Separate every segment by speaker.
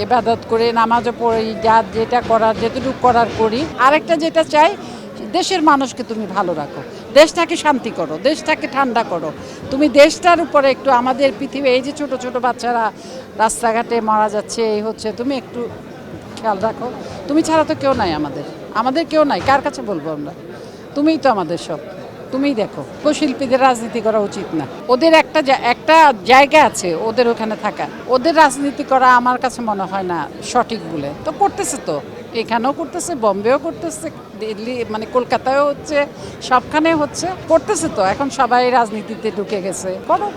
Speaker 1: ইবাদত করে নামাজও পড়ি, যা যেটা করার যেটুকু করার করি। আরেকটা যেটা চাই, দেশের মানুষকে তুমি ভালো রাখো, দেশটাকে শান্তি করো, দেশটাকে ঠান্ডা করো। তুমি দেশটার উপরে একটু আমাদের পৃথিবী, এই যে ছোট ছোট বাচ্চারা রাস্তাঘাটে মারা যাচ্ছে, এই হচ্ছে, তুমি একটু খেয়াল রাখো। তুমি ছাড়া তো কেউ নাই, আমাদের কেউ নাই, কার কাছে বলবো আমরা? তুমিই তো আমাদের সব, তুমিই দেখো। শিল্পীদের রাজনীতি করা উচিত না। ওদের একটা জায়গা আছে ওদের ওখানে থাকা, ওদের রাজনীতি করা আমার কাছে মনে হয় না সঠিক বলে। তো করতেছে, তো এখানেও করতেছে, বম্বেও করতেছে, দিল্লি মানে কলকাতায়ও হচ্ছে, সবখানে হচ্ছে, করতেছে। তো এখন সবাই রাজনীতিতে ঢুকে গেছে, করো,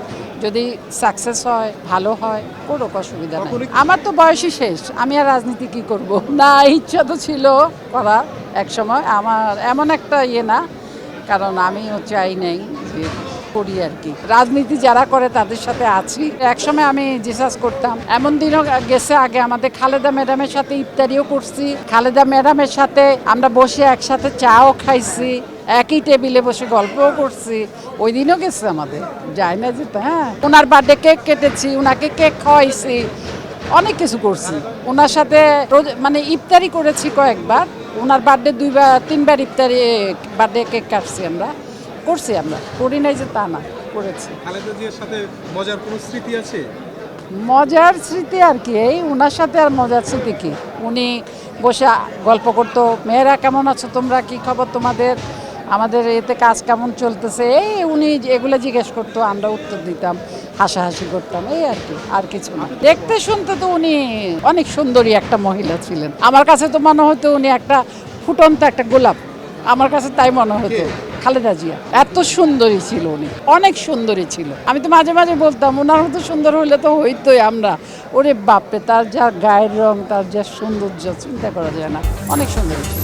Speaker 1: যদি সাকসেস হয়, ভালো হয়, করো, অসুবিধা নেই। আমার তো বয়সই শেষ, আমি আর রাজনীতি কি করব? না, ইচ্ছা তো ছিল করা এক সময়, আমার এমন একটা না, কারণ আমিও চাই নাই যে করি আর কি। রাজনীতি যারা করে তাদের সাথে আছি। একসময় আমি জিসাস করতাম, এমন দিনও গেছে আগে, আমাদের খালেদা ম্যাডামের সাথে ইফতারিও করছি, খালেদা ম্যাডামের সাথে আমরা বসে একসাথে চাও খাইছি, একই টেবিলে বসে গল্পও করছি। ওই দিনও গেছে আমাদের, যায় না যেতে। হ্যাঁ, ওনার বার্থডে কেক কেটেছি, ওনাকে কেক খাওয়াইছি, অনেক কিছু করছি ওনার সাথে। মানে ইফতারি করেছি কয়েকবার, ওনার বার্থডে 2-3বার ইফতারি, বার্থডে কেক কাটছি আমরা, করছি আমরা, করি নাই যে তা না, করেছি।
Speaker 2: খালেদা জিয়ার সাথে মজার কোনো স্মৃতি আছে?
Speaker 1: মজার স্মৃতি আর কি, এই ওনার সাথে আর মজার স্মৃতি কি, উনি বসে গল্প করতো, মেয়েরা কেমন আছো তোমরা, কি খবর তোমাদের, আমাদের এতে কাজ কেমন চলতেছে, এই উনি এগুলো জিজ্ঞেস করতো, আমরা উত্তর দিতাম, হাসাহাসি করতাম, এই আর কি, আর কিছু না। দেখতে শুনতে তো উনি অনেক সুন্দরী একটা মহিলা ছিলেন। আমার কাছে তো মনে হতো উনি একটা ফুটন্ত একটা গোলাপ, আমার কাছে তাই মনে হতো। খালেদা জিয়া এত সুন্দরী ছিল, উনি অনেক সুন্দরী ছিল। আমি তো মাঝে মাঝে বলতাম, ওনার মতো সুন্দর হইলে তো হইতোই আমরা। ওরে বাপরে, তার যা গায়ের রং, তার যা সৌন্দর্য, চিন্তা করা যায় না, অনেক সুন্দরী ছিল।